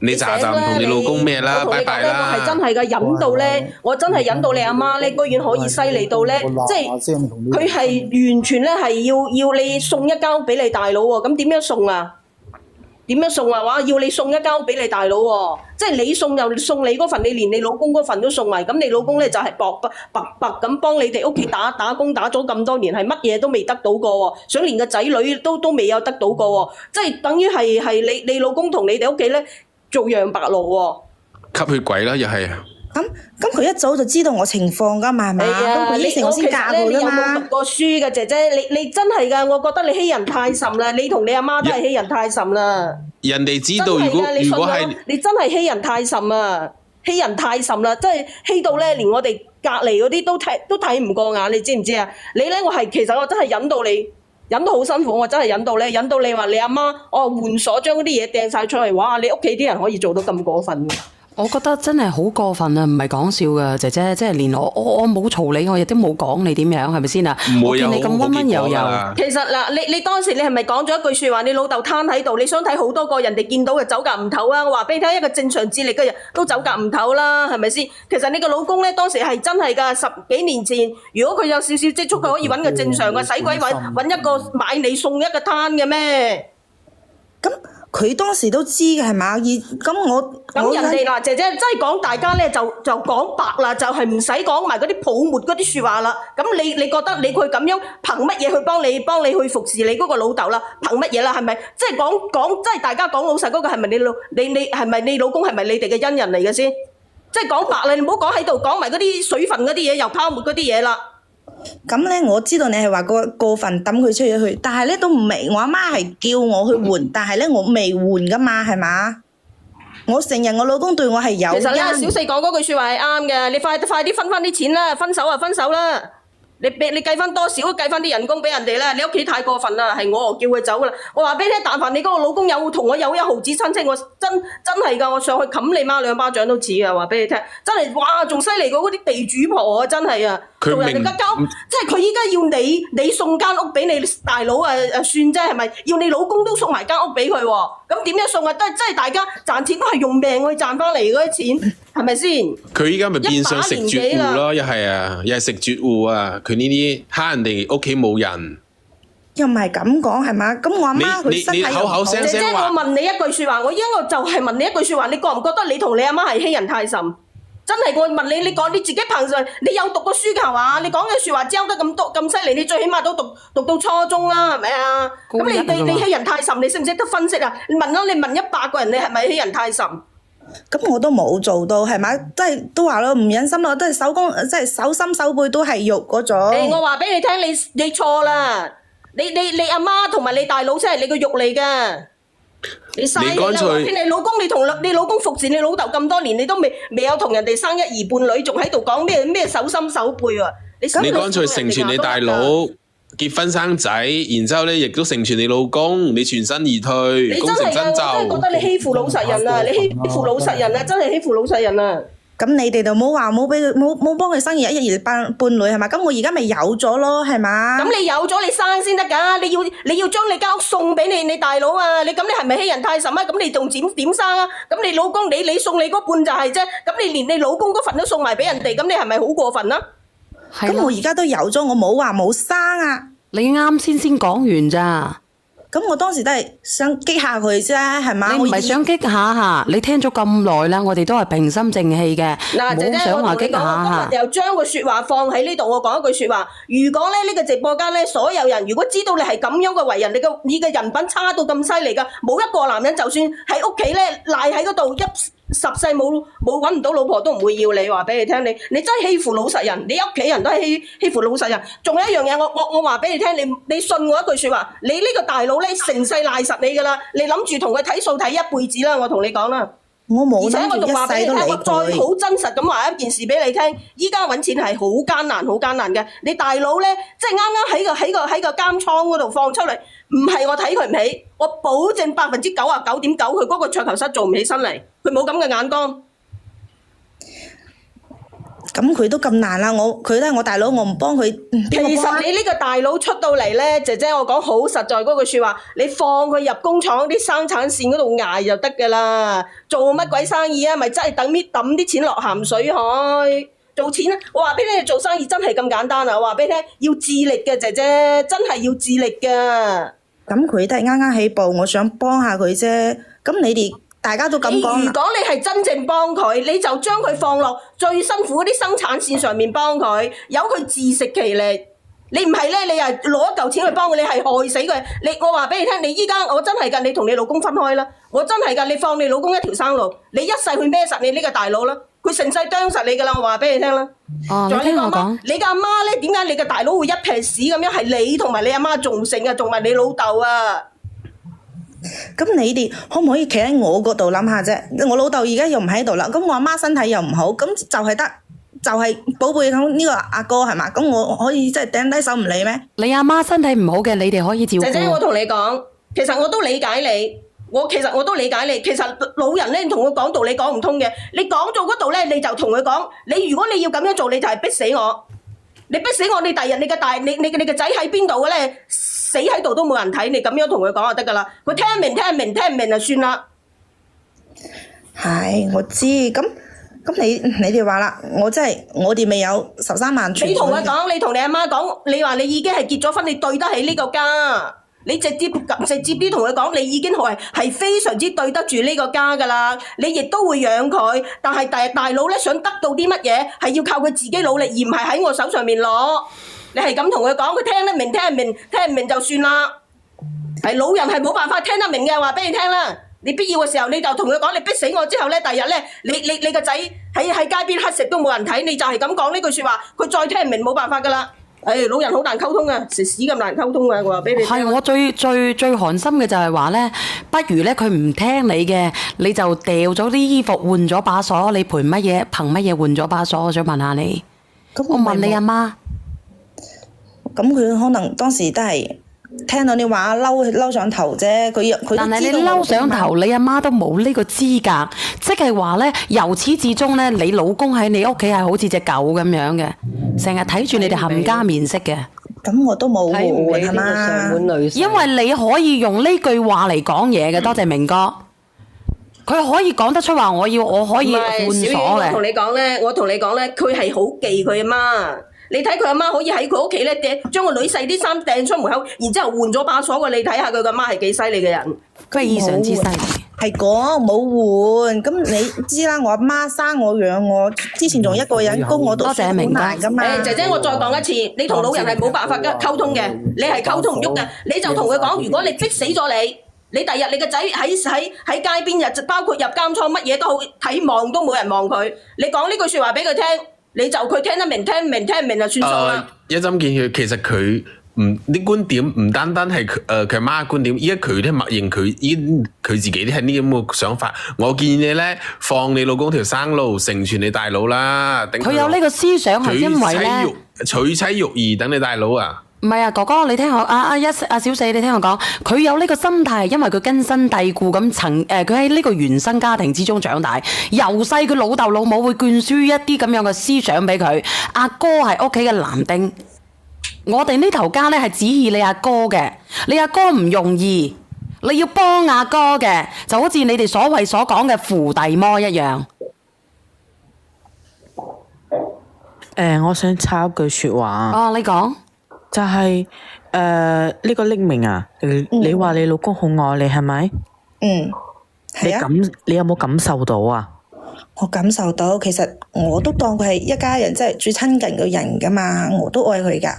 你咋唔同你老公咩啦？拜拜啦！我係真係噶，忍到咧，我真係忍到你阿媽咧，居然可以犀利到咧，即係佢係完全咧係要你送一間屋俾你大佬喎，咁點樣送啊？點樣送啊？話要你送一間屋俾你大佬喎，即係你送又送你嗰份，你連你老公嗰份都送埋，咁你老公咧就係白咁幫你哋屋企打工打咗咁多年，係乜嘢都未得到過喎，想連個仔女都未有得到過喎，即係等於係你老公同你哋屋企咧做羊白勞喎，吸血鬼啦，又係啊！咁佢一早就知道我情況噶嘛，係咪？咁佢應承我先嫁佢噶嘛。你有冇讀過書嘅姐姐？你真係噶，我覺得你欺人太甚啦！你同你阿媽都係欺人太甚啦。人哋知道如果係你真係欺人太甚啊！欺人太甚啦，真係欺到咧，連我哋隔離嗰啲都睇唔過眼，你知唔知啊？你咧，其實我真係忍到你，忍到好辛苦，我真係忍到你話你阿媽，我換鎖將嗰啲嘢掟晒出嚟，哇！你屋企啲人可以做到咁過分嘅？我覺得真係好過分啊，唔係講笑噶，姐姐，即係連我冇嘈你，我亦都冇講你點樣，係咪先啊？我見你咁溫溫柔柔。其實嗱，你當時你係咪講咗一句説話？你老豆攤喺度，你想睇好多個人哋見到嘅走夾唔唞啊！我話俾你聽，一個正常智力嘅人都走夾唔唞啦，係咪先？其實你個老公咧當時係真係㗎，10幾年前，如果佢有少少積蓄，佢可以揾個正常嘅，使鬼揾一個買你送一個攤嘅咩？咁佢當時都知嘅係嘛？咁人哋嗱，姐姐真係講大家咧就講白啦，就係唔使講埋嗰啲泡沫嗰啲説話啦。咁你覺得你佢咁樣憑乜嘢去幫你去服侍你嗰個老豆啦？憑乜嘢啦？係咪？即係講即係大家講老實嗰個係咪你係咪你老公係咪你哋嘅恩人嚟嘅先？即係講白啦，你唔好講喺度講埋嗰啲水分嗰啲嘢，又泡沫嗰啲嘢啦。咁咧，我知道你係話過分抌佢出去，但係咧都唔明，我阿媽係叫我去換，但係咧我未換噶嘛，係嘛？我承認我老公對我係有恩。其實咧，小四講嗰句説話係啱嘅，你快啲分翻啲錢啦，分手就分手啦。你計翻多少，計翻啲人工俾人哋啦！你屋企太過分啦，係我叫佢走噶啦。我話俾你聽，但凡你嗰個老公有同我有1毫子親戚，我真係噶，我上去冚你媽2巴掌都似啊！話俾你聽，真係哇，仲犀利過嗰啲地主婆啊！真係啊，做人哋家交，即係佢依家要你送間屋俾你大佬啊算啫，係咪？要你老公都送埋間屋俾佢喎？咁點樣送啊？真係大家賺錢都係用命去賺翻嚟嗰啲錢，係咪先？佢依家咪變相食絕戶咯，又係啊，又係食絕戶啊！佢呢啲蝦人哋屋企冇人，又唔係咁講係嘛？咁我阿媽佢身體又唔好。姐姐，我問你一句説話，我依家就係問你一句説話，你覺唔覺得你同你阿媽係欺人太甚？真係我問你，你講你自己憑上，你有讀過書㗎嘛？你講嘅説話教得咁犀利，你最起碼都讀到初中啦，係咪啊？咁你欺人太甚，你識唔識得分析啊？你問100個人，你係咪欺人太甚？咁我都冇做到係咪？即係都話咯，唔忍心咯，都係手工，即係手心手背都係肉嗰種。我話俾你聽，你錯啦！你阿媽同埋你大佬先係你個肉嚟㗎。你嘥啦！你老公，你老公服侍你老豆咁多年，你都未有同人哋生一兒半女，仲喺度講咩手心手背喎？你乾脆成全你大佬結婚生仔，然之後咧亦都成全你老公，你全身而退，功成身就。我真係覺得你欺負老實人啊！你欺負老實人啊！真係欺負老實人啊！咁你哋就冇幫佢生一兒伴侶係嘛？咁我而家咪有咗咯，係嘛？咁你有咗你生先得㗎，你要將你間屋送俾你大佬啊！你係咪欺人太甚啊？咁你仲點生啊？咁你老公你送你嗰半就係啫，咁你連你老公嗰份都送埋俾人哋，咁你係咪好過分啊？咁我而家都有咗，我冇話冇生啊！你啱先講完咋？咁我當時都係想激下佢啫，係嘛？你唔係想激下嚇，你聽咗咁耐啦，我哋都係平心靜氣嘅，冇想話激下嚇。今日又將個説話放喺呢度，我講一句説話：如果咧呢個直播間咧，所有人如果知道你係咁樣嘅為人，你嘅人品差到咁犀利㗎，冇一個男人就算喺屋企咧賴喺嗰度十世冇揾唔到老婆都唔會要你，話俾你聽，你真係欺負老實人，你屋企人都係欺負老實人。仲有一樣嘢，我話俾你聽，你信我一句説話，你呢個大佬咧成世賴實你㗎啦，你諗住同佢睇數睇一輩子啦，我同你講啦。我冇而且我仲話俾你聽，我再好真實咁話一件事俾你聽，依家揾錢係好艱難，好艱難嘅。你大佬咧，即係啱啱喺個監倉嗰度放出嚟，唔係我睇佢唔起，我保證99.9%佢嗰個桌球室做唔起身嚟，佢冇咁嘅眼光。咁佢都咁難啦，佢都係我大佬，我唔幫佢。其實你呢個大佬出到嚟咧，姐姐我講好實在嗰句説話，你放佢入工廠啲生產線嗰度捱就得㗎啦。做乜鬼生意啊？咪真係等啲抌啲錢落鹹水去做錢啊！我話俾你，做生意真係咁簡單啊！我話俾你聽，要智力嘅姐姐，真係要智力㗎。咁佢都係啱啱起步，我想幫下佢啫。咁你哋大家都咁講。如果你係真正幫佢，你就將佢放落最辛苦嗰啲生產線上面幫佢，由佢自食其力。你唔係咧，你係攞一嚿錢去幫佢，你係害死佢。我話俾你聽，你依家我真係㗎，你同你老公分開啦。我真係㗎，你放你老公一條生路，你一世去孭實你呢個大佬啦。佢成世啄實你㗎啦，我話俾你聽啦。你聽我講，你嘅阿媽咧，點解你嘅大佬會一撇屎咁樣？係你同埋你阿媽造成嘅，同埋你老豆啊！咁你哋可唔可以企喺我嗰度諗下啫？我老豆而家又唔喺度啦，咁我阿媽身體又唔好，咁就係寶貝咁呢個阿哥係嘛？咁我可以即係掟低手唔理咩？你阿媽身體唔好嘅，你哋可以照顧。姐姐，我同你講，其實我都理解你，其實我都理解你。其實老人咧同佢講道理講唔通嘅，你講到嗰度咧，你就同佢講，如果你要咁樣做，你就係逼死我。你逼死我，你第日你個仔喺邊度嘅咧？死喺度都冇人睇，你咁樣同佢講就得噶啦。佢聽唔明就算啦。係，我知。咁你哋話啦，我哋未有13萬存款。你同佢講，你同你阿媽講，你話你已經係結咗婚，你對得起呢個家。你直接啲同佢講，你已經係非常之對得住呢個家噶啦。你亦都會養佢，但係大佬咧想得到啲乜嘢，係要靠佢自己努力，而唔係喺我手上面攞。你係咁同佢講，佢聽唔明就算啦。係老人係冇辦法聽得明嘅，話俾你聽啦。你必要嘅時候，你就同佢講，你逼死我之後咧，第日咧，你個仔喺街邊乞食都冇人睇，你就係咁講呢句説話，佢再聽唔明冇辦法噶啦。老人好難溝通啊，食屎咁難溝通啊！我話俾你聽。係我最寒心嘅就係話咧，不如咧佢唔聽你嘅，你就掉咗啲衣服換咗把鎖，你憑乜嘢換咗把鎖？我想問下你。我問你阿媽。咁佢可能當時都係聽到你話嬲上頭啫，佢但係你嬲上頭，你阿媽都冇呢個資格，即係話咧，由始至終咧，你老公喺你屋企係好似隻狗咁樣嘅，成日睇住你哋冚家面色嘅。咁我都冇換係嘛？因為你可以用呢句話嚟講嘢嘅，多謝明哥。佢可以講得出話，我可以換鎖嘅。我同你講咧，佢係好忌佢阿媽。你睇佢阿媽可以喺佢屋企咧將個女細啲衫掟出門口，然之後換咗把鎖嘅，你睇下佢個媽係幾犀利嘅人，非常之犀利。係講冇換，咁你知啦，我阿媽生我養我，之前仲一個人供我讀書好難噶嘛。姐姐，我再講一次，你同老人係冇辦法溝通嘅，你係溝通唔喐嘅，你就同佢講，如果你逼死咗你第日你個仔喺街邊包括入監倉乜嘢都好，睇望都冇人望佢，你講呢句説話俾佢聽。你就佢聽得明，聽唔明就算數啦。一針見血，其實佢啲觀點唔單單係佢阿媽嘅觀點，依家佢都默認佢自己都係呢咁嘅想法。我建議你咧，放你老公條生路，成全你大佬啦。佢有呢個思想係因為咧，娶妻育兒等你大佬啊。唔係啊，哥哥，你聽我小四，你聽我講，佢有呢個心態係因為佢根深蒂固咁佢喺呢個原生家庭之中長大，由細佢老豆老母會灌輸一啲咁樣嘅思想俾佢。阿哥係屋企嘅男丁，我哋呢頭家呢係指意你阿哥嘅，你阿哥唔容易，你要幫阿哥嘅，就好似你哋所謂所講嘅扶弟魔一樣。我想插一句說話。哦，你講。就係呢個匿名啊，你話你老公好愛你係咪？係啊。你有冇感受到啊？我感受到，其實我都當佢係一家人，即係最親近嘅人噶嘛，我都愛佢噶。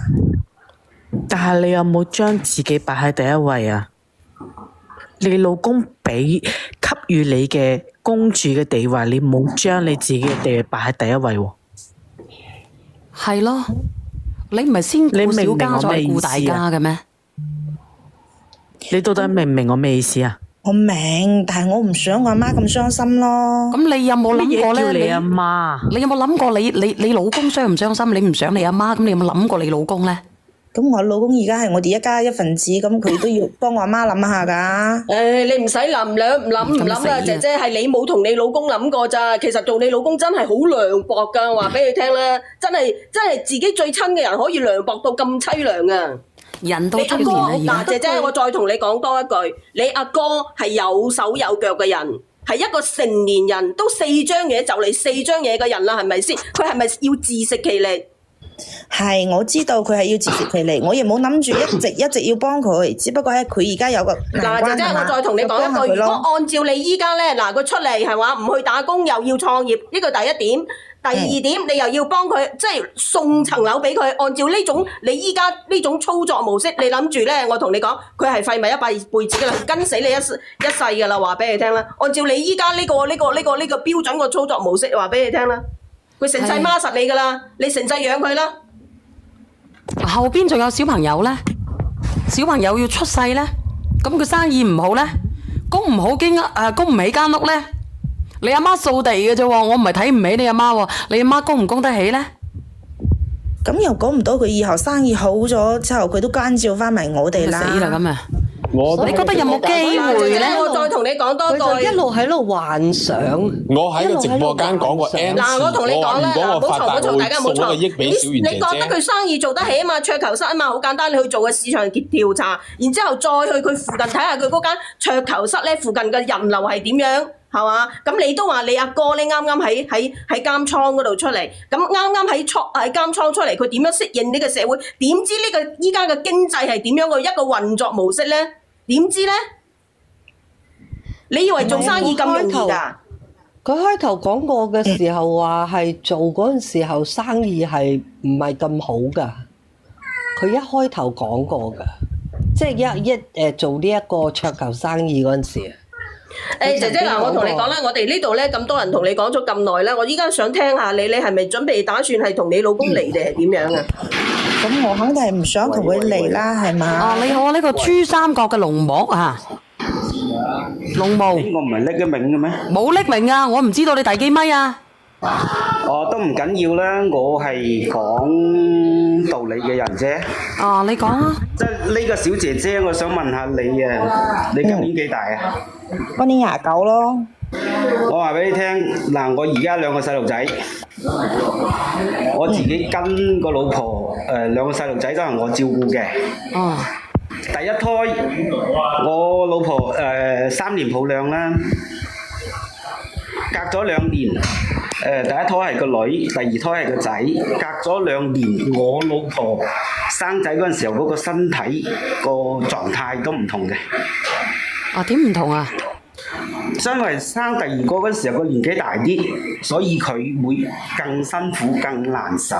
但係你有冇將自己擺喺第一位啊？你老公給予你嘅公主嘅地位，你冇將你自己嘅地位擺喺第一位喎。係咯。你唔係先顧小家再顧大家嘅咩？你到底明唔明我咩意思啊？我明，但係我唔想我阿媽咁傷心咯。咁你有冇諗過咧？你阿媽，你有冇諗過你老公傷唔傷心？你唔想你阿媽，咁你有冇諗過你老公咧？咁我老公而家係我哋一家一份子，咁佢都要幫我阿媽諗下噶。你唔使諗啦，姐姐係你冇同你老公諗過咋。其實做你老公真係好涼薄噶，我話俾你聽啦，真係自己最親嘅人可以涼薄到咁凄涼啊！人到中年嗱，姐姐我再同你講多一句，你阿哥係有手有腳嘅人，係一個成年人，都4張嘢就嚟4張嘢嘅人啦，係咪先？佢係咪要自食其力？係，我知道佢係要自食其力，我亦冇諗住一直要幫佢，只不過係佢而家有個嗱，姐姐我再同你講一句，如果按照你依家咧，嗱佢出嚟係話唔去打工又要創業，呢個第一點。第二點，你又要幫佢，即係送層樓俾佢。按照呢種你依家呢種操作模式，你諗住咧，我同你講，佢係廢物一輩子噶啦，跟死你一世噶啦，話俾你聽啦。按照你依家呢個標準個操作模式，話俾你聽啦，佢成世孖實你噶啦，你成世養佢啦。後邊仲有小朋友咧，小朋友要出世咧，咁佢生意唔好咧，供唔起間屋咧。你阿媽掃地嘅啫喎，我唔係睇唔起你阿媽喎，你阿媽供唔供得起咧？咁又講唔到佢以後生意好咗之後，佢都關照翻埋我哋啦。死啦咁啊！你覺得有冇機會咧？我再同你講多句，佢就一路喺度幻想。我喺個直播間講過 N 次，我同你講啦，如果我發達，大家唔好嘈。送一個億俾小圓姐姐。你覺得佢生意做得起啊嘛？桌球室啊嘛，好簡單，你去做個市場調查，然之後再去佢附近睇下佢嗰間桌球室咧附近嘅人流係點樣。係嘛？咁你都話你阿哥咧啱啱喺監倉嗰度出嚟，咁啱啱喺監倉出嚟，佢點樣適應呢個社會？點知呢個依家嘅經濟係點樣嘅一個運作模式咧？點知咧？你以為做生意咁容易㗎？佢開頭講過嘅時候話係做嗰陣時候生意係唔係咁好㗎？佢一開頭講過㗎，即係做呢一個桌球生意嗰陣時。姐姐嗱，我同你講啦，我哋呢度咧咁多人同你講咗咁耐啦，我依家想聽下你係咪準備打算係同你老公離定係點樣啊？咁我肯定係唔想同佢離啦，係嘛？你好啊，呢個珠三角嘅龍幕啊，龍務。呢個唔係匿咗名嘅咩？冇匿名啊，我唔知道你第幾米啊。都唔緊要啦，我係講道理嘅人啫。你講啊。即係呢個小姐姐，我想問下你啊，你今年幾大啊？今年29咯。我話俾你聽，嗱，我而家2個細路仔，我自己跟個老婆，2個細路仔都係我照顧嘅。第一胎，我老婆3年抱兩啦，隔咗2年。第一胎係個女，第二胎係個仔，隔咗2年，我老婆生仔嗰陣時候嗰個身體個狀態都唔同嘅。點唔同啊？因為生第2個嗰陣時候個年紀大啲，所以佢會更辛苦、更難受。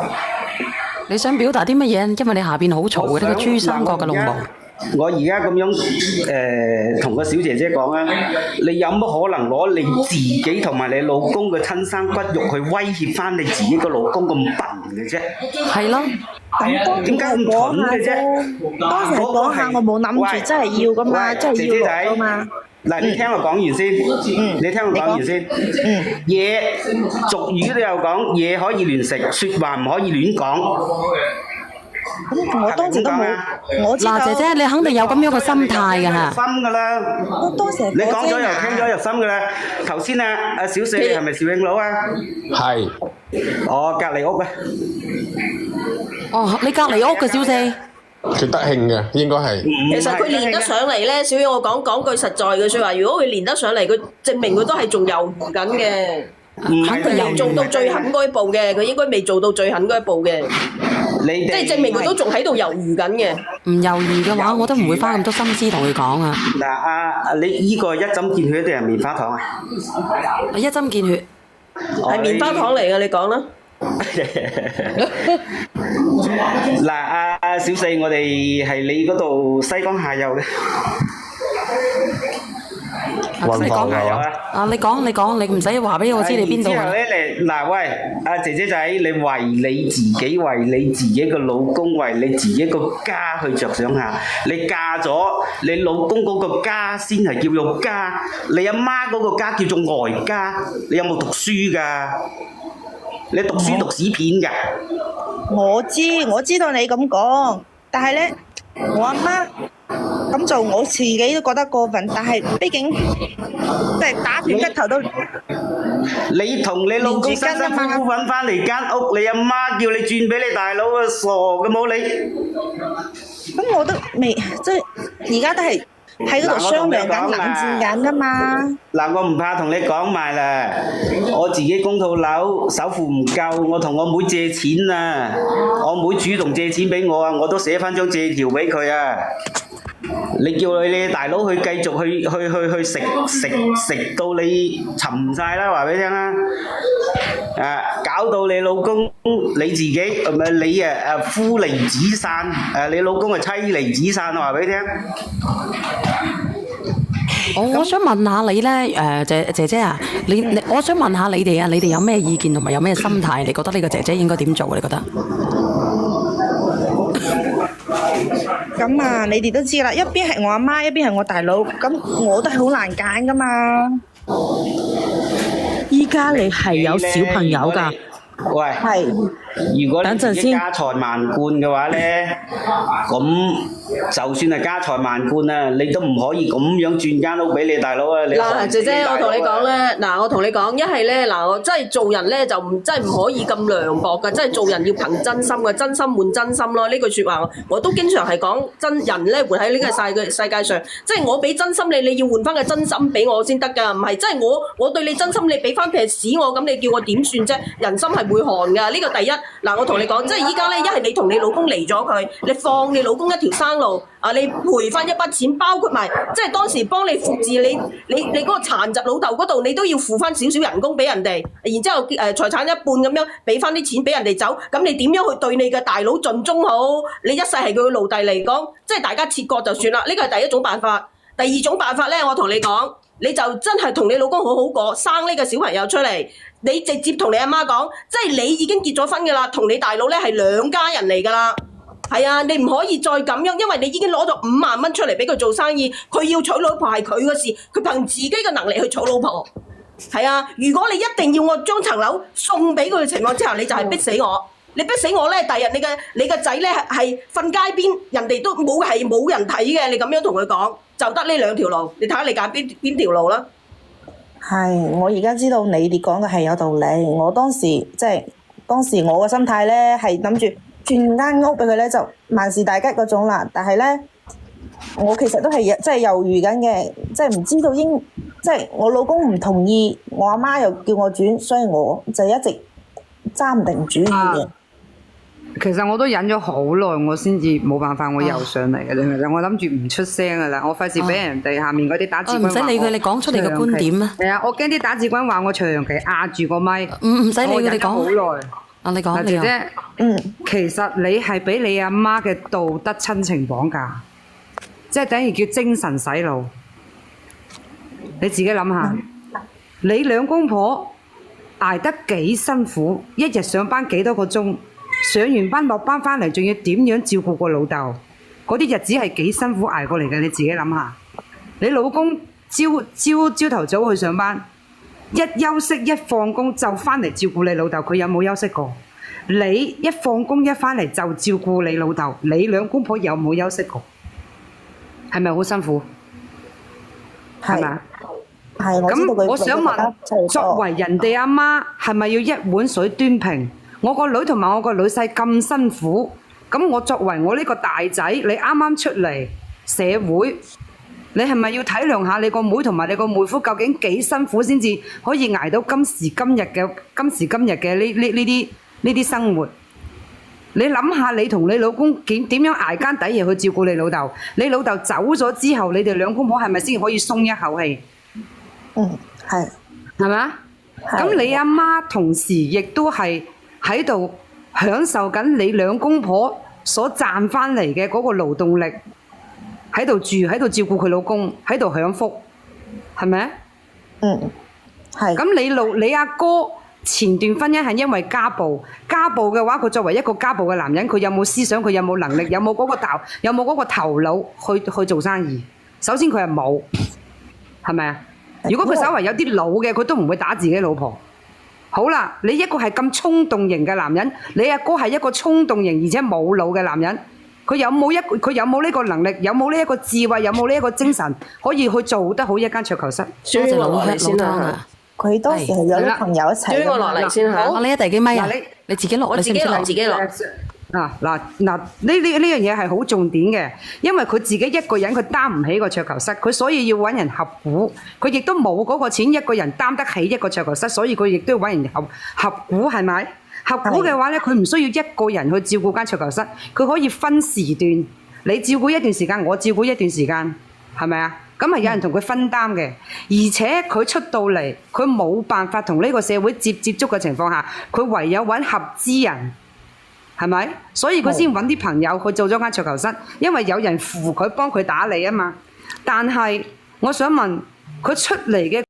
你想表達啲乜嘢？因為你下邊好嘈嘅呢個珠三角嘅龍務。我而家咁樣同個小姐姐講啊，你有乜可能攞你自己同埋你老公嘅親生骨肉去威脅翻你自己個老公咁笨嘅啫？係咯，點解咁蠢嘅啫？當時講下，我冇諗住真係要噶嘛，真係要落噶嘛。嗱，你聽我講完先，你聽我講完先。嘢俗語都有講，嘢可以亂食，説話唔可以亂講。咁我當時都冇，我知道。嗱，姐姐你肯定有咁樣嘅心態㗎嚇。心㗎啦，我當時係你講咗又聽聽咗入心㗎啦。頭先啊，阿小四係咪邵永佬啊？係。我隔離屋啊。哦，你隔離屋嘅小四。佢德慶嘅，應該係。其實佢練得上嚟咧，小雨我講句實在嘅説話，如果佢練得上嚟，佢證明佢都係仲猶豫緊嘅。肯定未做到最狠嗰一步嘅，佢應該未做到最狠嗰一步嘅。即係證明佢都仲喺度猶豫緊嘅。唔猶豫嘅話，我都唔會花咁多心思同佢講啊。嗱，你依個一針見血定係棉花糖啊？一針見血。係棉花糖嚟嘅，你講啦。嗱，阿小四，我哋係你嗰度西江下游嘅。你講啊！你講，你唔使話俾我知你邊度。之後咧，嗱喂，阿姐姐仔，你為你自己、為你自己個老公、為你自己個家去着想下。你嫁咗，你老公嗰個家先係叫做家，你阿媽嗰個家叫做外家。你有冇讀書㗎？你讀書讀屎片㗎？我知道你咁講，但係咧，我阿媽咁做，我自己都覺得過分。但係畢竟即係打斷骨頭都。你同你老公辛辛苦苦揾翻嚟間屋，你阿媽叫你轉俾你大佬啊，傻嘅冇你。咁我都未，即係而家都係喺嗰度商量緊、冷戰緊噶嘛。嗱，我唔怕同你講埋啦，我自己供套樓，首付唔夠，我同我妹借錢啊，我妹主動借錢俾我啊，我都寫翻張借條俾佢啊。你叫你大佬去繼續去食到你沉晒啦，話俾你聽啦！搞到你老公你自己唔係你夫離子散，你老公妻離子散，話俾你聽。我想問下你咧，姐姐啊，我想問下你哋啊，你哋有咩意見同埋有咩心態？你覺得呢個姐姐應該點做？你覺得？咁啊，你哋都知啦，一邊係我阿媽，一邊係我大佬，咁我都係好難揀噶嘛。依家你係有小朋友㗎。喂，係。如果你自己家財萬貫嘅話咧，咁就算係家財萬貫啊，你都唔可以咁樣轉間屋俾你大佬啊！嗱，姐姐，我同你講咧，嗱，我同你講，一係咧，嗱，我真係做人咧就真係唔可以咁涼薄㗎，真係做人要憑真心嘅，真心換真心咯。呢句説話我都經常係講，真人咧活喺呢個世界上，即係我俾真心你，你要換翻個真心俾我先得㗎，唔係即係我對你真心，你俾翻撇屎我，咁你叫我點算啫？人心係會寒㗎，呢個第一。嗱，我同你講，即係依家咧，一係你同你老公離咗佢，你放你老公一條生路，你賠翻一筆錢，包括埋即係當時幫你服侍你嗰個殘疾老豆嗰度，你都要付翻少少人工俾人哋，然之後財產一半咁樣俾翻啲錢俾人哋走，咁你點樣去對你嘅大佬盡忠好？你一世係佢嘅奴隸嚟講，即係大家切割就算啦。呢個係第一種辦法。第二種辦法咧，我同你講，你就真係同你老公好好過，生呢個小朋友出嚟。你直接同你阿媽講，即係你已經結咗婚㗎啦，同你大佬咧係兩家人嚟㗎啦。係啊，你唔可以再咁樣，因為你已經攞咗5萬蚊出嚟俾佢做生意，佢要娶老婆係佢嘅事，佢憑自己嘅能力去娶老婆。係啊，如果你一定要我將層樓送俾佢嘅情況之下，你就係逼死我。你逼死我咧，第日你個仔咧係瞓街邊，人哋都冇人睇嘅，你咁樣同佢講，就得呢兩條路，你睇下你揀邊條路啦。係，我而家知道你哋講嘅係有道理。我當時我嘅心態咧係諗住轉間屋俾佢咧，就萬事大吉嗰種啦。但係咧，我其實都係即係猶豫緊嘅，即係唔知道即係我老公唔同意，我阿媽又叫我轉，所以我就一直揸唔定主意嘅。其實我都忍咗好耐，我先至冇辦法，我又上嚟嘅。你明唔明？我諗住唔出聲噶啦，我費事俾人哋下面嗰啲打字軍話我。唔使理佢，你講出你嘅觀點啊！係啊，我驚啲打字軍話我長期壓住個咪。唔使理佢，你講。好耐。你講。姐姐，其實你係俾你阿媽嘅道德親情綁架，即係等於叫精神洗腦。你自己諗下，你兩公婆捱得幾辛苦，一日上班幾多個鐘？上完班落班翻嚟，仲要點樣照顧個老豆？嗰啲日子係幾辛苦捱過嚟嘅，你自己諗下。你老公朝頭早去上班，一休息一放工就翻嚟照顧你老豆，佢有冇休息過？你一放工一返嚟就照顧你老豆，你兩公婆有冇休息過？係咪好辛苦？係咪？係，我知道佢咁我想問，作為人哋阿媽，係咪要一碗水端平？我個女同埋我個女婿咁辛苦，咁我作為我呢個大仔，你啱啱出嚟社會，你係咪要體諒下你個妹同埋你個妹夫究竟幾辛苦先至可以捱到今時今日嘅呢啲生活？你諗下，你同你老公點樣捱奸底夜去照顧你老豆？你老豆走咗之後，你哋兩公婆係咪先可以鬆一口氣？係咪啊？咁你阿媽同時亦都係喺度享受緊你兩公婆所賺翻嚟嘅嗰個勞動力，喺度住，喺度照顧佢老公，喺度享福，係咪？係。咁你阿哥前段婚姻係因為家暴，家暴嘅話，佢作為一個家暴嘅男人，佢有冇思想？佢有冇能力？有冇嗰個頭腦去做生意？首先佢係冇，係咪啊？如果佢稍為有啲腦嘅，佢都唔會打自己老婆。好啦，你一個係咁衝動型嘅男人，你阿哥係一個衝動型而且冇腦嘅男人，佢有冇呢個能力？有冇呢一個智慧？有冇呢一個精神可以去做得好一間桌球室？多謝老吃先啦。佢當時係有啲朋友一齊。追我落嚟先嚇。你一遞幾咪啊？你自己落，我自己落，自己落。嗱，呢樣嘢係好重點嘅，因為佢自己一個人佢擔唔起個桌球室，佢所以要揾人合股，佢亦都冇嗰個錢一個人擔得起一個桌球室，所以佢亦都要揾人合股，係咪？合股嘅話咧，佢唔需要一個人去照顧間桌球室，佢可以分時段，你照顧一段時間，我照顧一段時間，係咪啊？咁係有人同佢分擔嘅，而且佢出到嚟，佢冇辦法同呢個社會接觸嘅情況下，佢唯有揾合資人。係咪？所以佢先揾啲朋友去做咗間桌球室，因為有人扶佢幫佢打理啊嘛。但係我想問佢出嚟嘅。